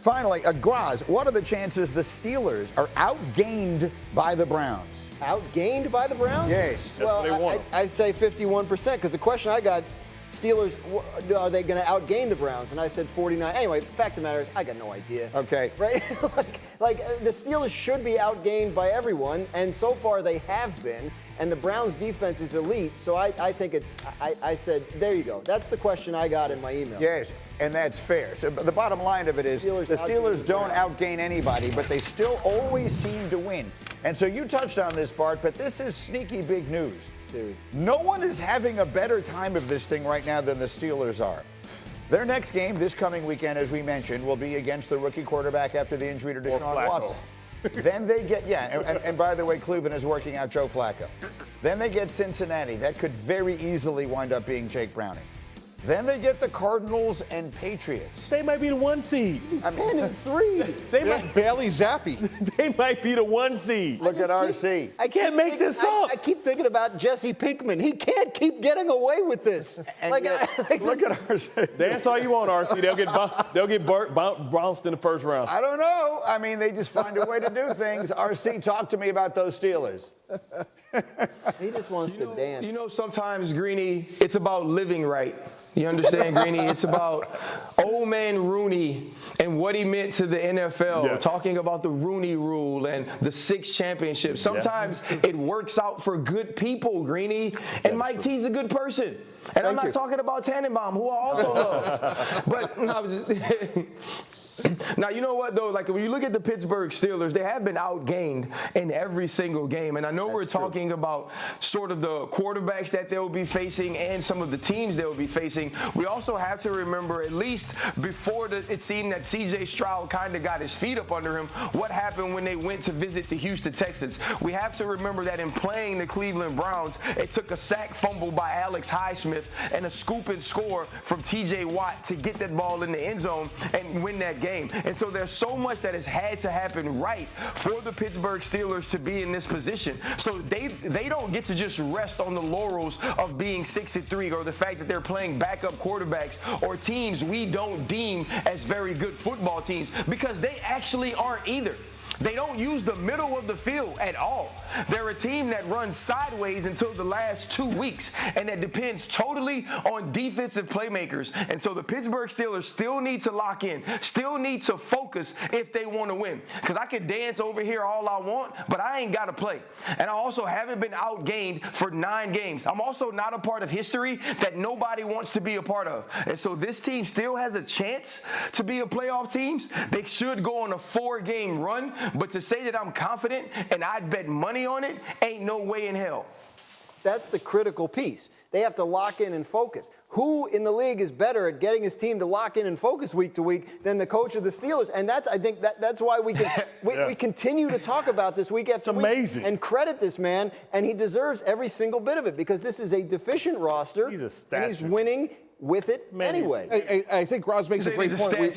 finally, Graz, what are the chances the Steelers are outgained by the Browns? Outgained by the Browns? Yes. Well, I'd say 51%, because the question I got, Steelers, are they going to outgain the Browns? And I said 49. Anyway, fact of the matter is, I got no idea. Okay. Right? like the Steelers should be outgained by everyone, and so far they have been. And the Browns' defense is elite, so I think I said, there you go. That's the question I got in my email. Yes, and that's fair. So the bottom line of it is the Steelers don't outgain anybody, but they still always seem to win. And so you touched on this, Bart, but this is sneaky big news. Dude. No one is having a better time of this thing right now than the Steelers are. Their next game this coming weekend, as we mentioned, will be against the rookie quarterback after the injury to Deshaun Watson. Then they get, and by the way, Cleveland is working out Joe Flacco. Then they get Cincinnati. That could very easily wind up being Jake Browning. Then they get the Cardinals and Patriots. They might be the 1 seed. 10-3. They might Bailey Zappi. They might be the 1 seed. Look at RC. I can't make this up. I keep thinking about Jesse Pinkman. He can't keep getting away with this. Look at RC. That's all you want, RC. They'll get bounced in the first round. I don't know. I mean, they just find a way to do things. RC, talk to me about those Steelers. He just wants to dance. You know, sometimes, Greeny, it's about living right. You understand, Greeny? It's about old man Rooney and what he meant to the NFL, yes. Talking about the Rooney Rule and the 6 championships. Sometimes it works out for good people, Greeny. And Mike T's a good person. And I'm not talking about Tannenbaum, who I also love. But now, you know what, though? Like, when you look at the Pittsburgh Steelers, they have been outgained in every single game. And I know we're talking about sort of the quarterbacks that they'll be facing and some of the teams they'll be facing. We also have to remember, at least before it seemed that C.J. Stroud kind of got his feet up under him, what happened when they went to visit the Houston Texans. We have to remember that in playing the Cleveland Browns, it took a sack fumble by Alex Highsmith and a scoop and score from T.J. Watt to get that ball in the end zone and win that game. And so there's so much that has had to happen right for the Pittsburgh Steelers to be in this position. So they don't get to just rest on the laurels of being 6-3 or the fact that they're playing backup quarterbacks or teams we don't deem as very good football teams, because they actually aren't either. They don't use the middle of the field at all. They're a team that runs sideways until the last 2 weeks, and that depends totally on defensive playmakers. And so the Pittsburgh Steelers still need to lock in, still need to focus if they want to win. Because I can dance over here all I want, but I ain't got to play. And I also haven't been outgained for 9 games. I'm also not a part of history that nobody wants to be a part of. And so this team still has a chance to be a playoff team. They should go on a 4-game run. But to say that I'm confident and I'd bet money on it, ain't no way in hell. That's the critical piece. They have to lock in and focus. Who in the league is better at getting his team to lock in and focus week to week than the coach of the Steelers? And I think that's why we continue to talk about this week after week and credit this man. And he deserves every single bit of it, because this is a deficient roster. He's a and he's winning with it anyway. I think Roz makes a great point.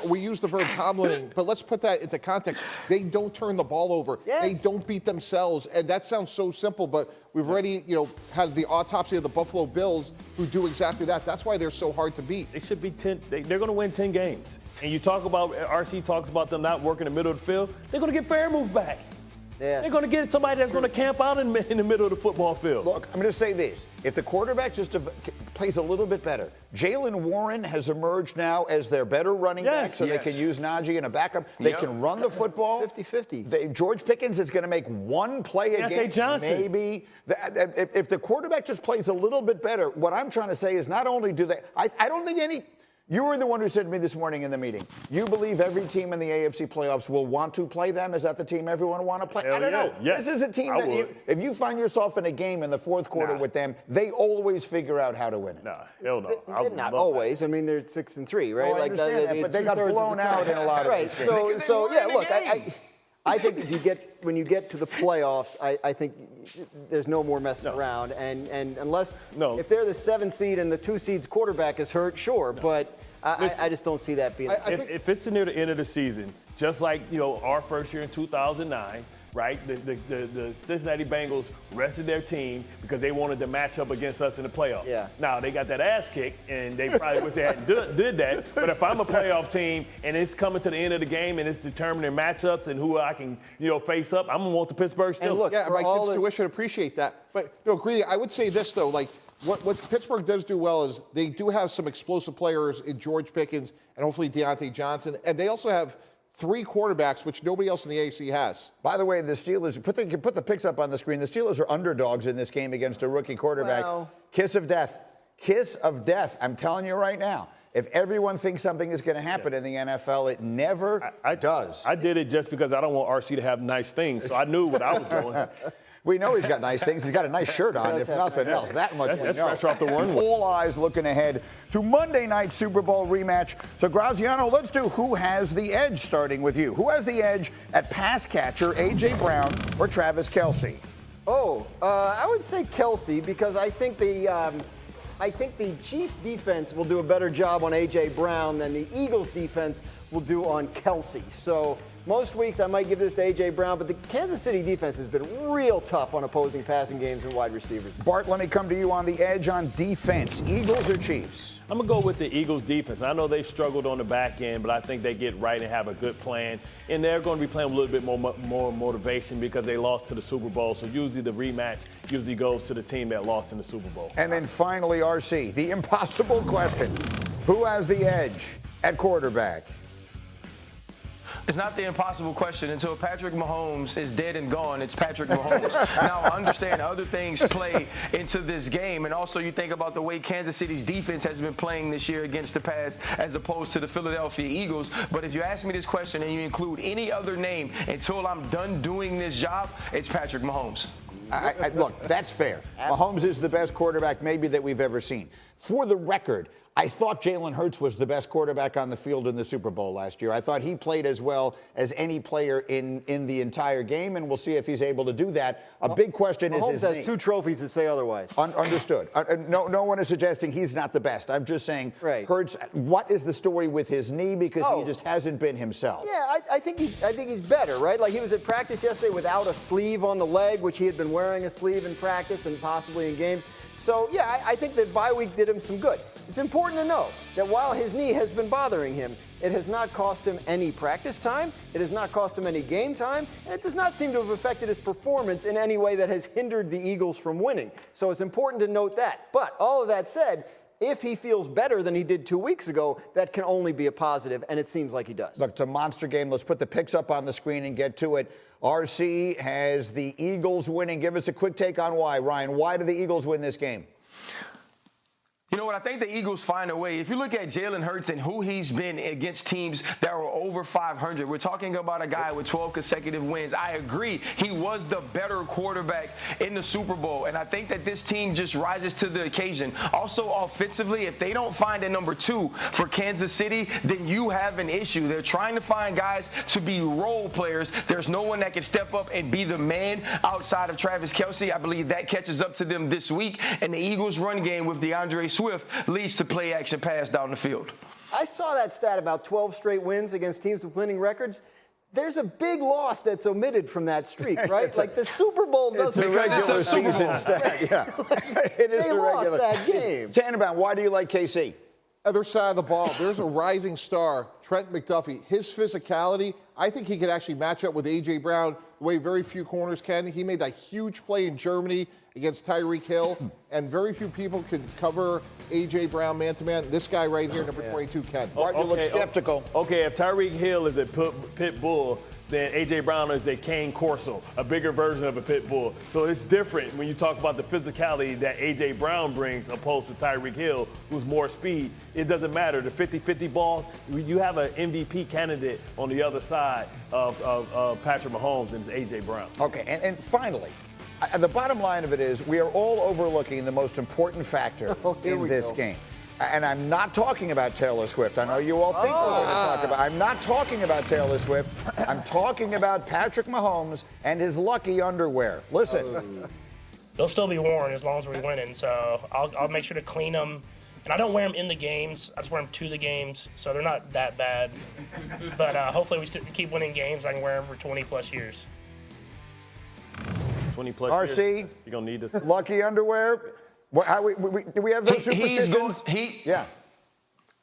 We use the verb tumbling, but let's put that into context. They don't turn the ball over. Yes. They don't beat themselves, and that sounds so simple, but we've already, had the autopsy of the Buffalo Bills, who do exactly that. That's why they're so hard to beat. They should be 10. They're going to win 10 games. And you talk about, RC talks about them not working in the middle of the field. They're going to get Fairmouth back. Yeah. They're going to get somebody that's going to camp out in the middle of the football field. Look, I'm going to say this. If the quarterback just plays a little bit better, Jalen Warren has emerged now as their better running back, so they can use Najee in a backup. They can run the football. 50-50. George Pickens is going to make one play a game. Maybe. If the quarterback just plays a little bit better, what I'm trying to say is not only do they – I don't think any – you were the one who said to me this morning in the meeting, you believe every team in the AFC playoffs will want to play them? Is that the team everyone want to play? Hell I don't know. Yes. This is a team that if you find yourself in a game in the fourth quarter with them, they always figure out how to win it. Nah, hell no. Not always. I mean, they're 6-3, right? Oh, I understand that, but they got blown out in a lot of these games. Right. So yeah, look, I think when you get to the playoffs, I think there's no more messing around. And unless if they're the 7 seed and the 2 seed's quarterback is hurt, sure. But I just don't see that being. If it's near the end of the season, just like our first year in 2009, right? The Cincinnati Bengals rested their team because they wanted to match up against us in the playoffs. Yeah. Now, they got that ass kicked, and they probably wish they hadn't did that. But if I'm a playoff team and it's coming to the end of the game and it's determining matchups and who I can, face up, I'm going to want the Pittsburgh Steelers. And look, Yeah, my kids' tuition appreciate that. But, Greedy, I would say this, though, like, what Pittsburgh does do well is they do have some explosive players in George Pickens and hopefully Deontay Johnson, and they also have 3 quarterbacks, which nobody else in the AFC has. By the way, the Steelers, put the picks up on the screen. The Steelers are underdogs in this game against a rookie quarterback. Well, Kiss of death. Kiss of death. I'm telling you right now. If everyone thinks something is going to happen in the NFL, it never does. I did it just because I don't want RC to have nice things, so I knew what I was doing. We know he's got nice things. He's got a nice shirt on, if nothing else. That much we know. That's fresh off the runway. All eyes looking ahead to Monday night Super Bowl rematch. So, Graziano, let's do who has the edge, starting with you. Who has the edge at pass catcher, A.J. Brown or Travis Kelce? I would say Kelce, because I think the Chiefs defense will do a better job on A.J. Brown than the Eagles defense will do on Kelce. So most weeks I might give this to A.J. Brown, but the Kansas City defense has been real tough on opposing passing games and wide receivers. Bart, let me come to you on the edge on defense. Eagles or Chiefs? I'm going to go with the Eagles defense. I know they struggled on the back end, but I think they get right and have a good plan. And they're going to be playing with a little bit more motivation because they lost to the Super Bowl. So usually the rematch usually goes to the team that lost in the Super Bowl. And then finally, RC, the impossible question. Who has the edge at quarterback? It's not the impossible question. Until Patrick Mahomes is dead and gone, it's Patrick Mahomes. Now, I understand other things play into this game, and also you think about the way Kansas City's defense has been playing this year against the pass as opposed to the Philadelphia Eagles. But if you ask me this question and you include any other name until I'm done doing this job, it's Patrick Mahomes. Look, that's fair. Mahomes is the best quarterback maybe that we've ever seen. For the record, I thought Jalen Hurts was the best quarterback on the field in the Super Bowl last year. I thought he played as well as any player in the entire game, and we'll see if he's able to do that. A big question is his knee. Mahomes has 2 trophies to say otherwise. Understood. No one is suggesting he's not the best. I'm just saying, right. Hurts, what is the story with his knee? Because he just hasn't been himself. Yeah, I think he's better, right? Like, he was at practice yesterday without a sleeve on the leg, which he had been wearing a sleeve in practice and possibly in games. So, yeah, I think that bye week did him some good. It's important to know that while his knee has been bothering him, it has not cost him any practice time, it has not cost him any game time, and it does not seem to have affected his performance in any way that has hindered the Eagles from winning. So it's important to note that. But all of that said, if he feels better than he did 2 weeks ago, that can only be a positive, and it seems like he does. Look, it's a monster game. Let's put the picks up on the screen and get to it. RC has the Eagles winning. Give us a quick take on why. Ryan, why do the Eagles win this game? You know what? I think the Eagles find a way. If you look at Jalen Hurts and who he's been against teams that were over 500, we're talking about a guy with 12 consecutive wins. I agree. He was the better quarterback in the Super Bowl, and I think that this team just rises to the occasion. Also, offensively, if they don't find a number 2 for Kansas City, then you have an issue. They're trying to find guys to be role players. There's no one that can step up and be the man outside of Travis Kelce. I believe that catches up to them this week, and the Eagles' run game with DeAndre Swift leads to play action pass down the field. I saw that stat about 12 straight wins against teams with winning records. There's a big loss that's omitted from that streak, right? Like the Super Bowl doesn't count. It's a regular season stat. Yeah. It is they lost that game. Tannenbaum, why do you like KC? Other side of the ball, there's a rising star, Trent McDuffie. His physicality, I think he could actually match up with A.J. Brown the way very few corners can. He made that huge play in Germany against Tyreek Hill, and very few people could cover A.J. Brown man-to-man. This guy right here, number 22, can. Martin, you look skeptical. Okay, if Tyreek Hill is a pit bull, then A.J. Brown is a cane corso, a bigger version of a pit bull. So it's different when you talk about the physicality that A.J. Brown brings opposed to Tyreek Hill, who's more speed. It doesn't matter. The 50-50 balls, you have an MVP candidate on the other side of Patrick Mahomes, and it's A.J. Brown. Okay, and finally, the bottom line of it is we are all overlooking the most important factor in this game. And I'm not talking about Taylor Swift. I know you all think we're going to talk about. I'm not talking about Taylor Swift. I'm talking about Patrick Mahomes and his lucky underwear. Listen. They'll still be worn as long as we're winning. So I'll make sure to clean them. And I don't wear them in the games. I just wear them to the games. So they're not that bad. But hopefully we keep winning games. I can wear them for 20-plus years. 20-plus RC, years. You're going to need this. Lucky underwear. Do we have those superstitions? Yeah.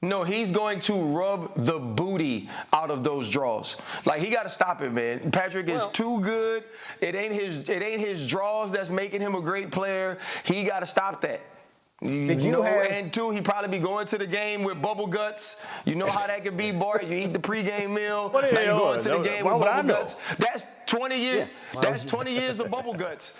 No, he's going to rub the booty out of those draws. Like, he got to stop it, man. Patrick is too good. It ain't his draws that's making him a great player. He got to stop that. And two, he probably be going to the game with bubble guts. You know how that could be, Bart. You eat the pregame meal. Now you go into the game with bubble guts. That's 20 years. That's 20 years of bubble guts.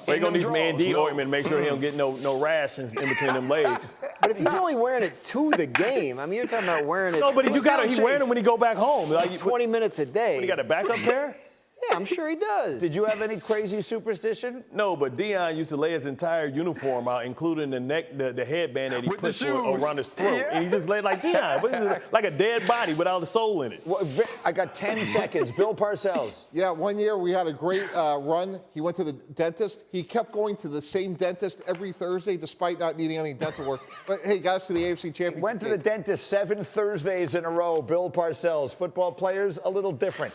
They're going to need some A&D ointment to make sure he don't get no rash in between them legs. But if he's only wearing it to the game, I mean, you're talking about wearing it. No, but he's wearing it when he go back home. Like 20 minutes a day. He got a backup pair? Yeah, I'm sure he does. Did you have any crazy superstition? No, but Deion used to lay his entire uniform out, including the headband that he put around his throat. Yeah. And he just laid like Deion. What is it? Like a dead body without a soul in it. Well, I got 10 seconds. Bill Parcells. Yeah, one year we had a great run. He went to the dentist. He kept going to the same dentist every Thursday despite not needing any dental work. But, hey, got us to the AFC Championship. Went to the dentist 7 Thursdays in a row. Bill Parcells. Football players, a little different.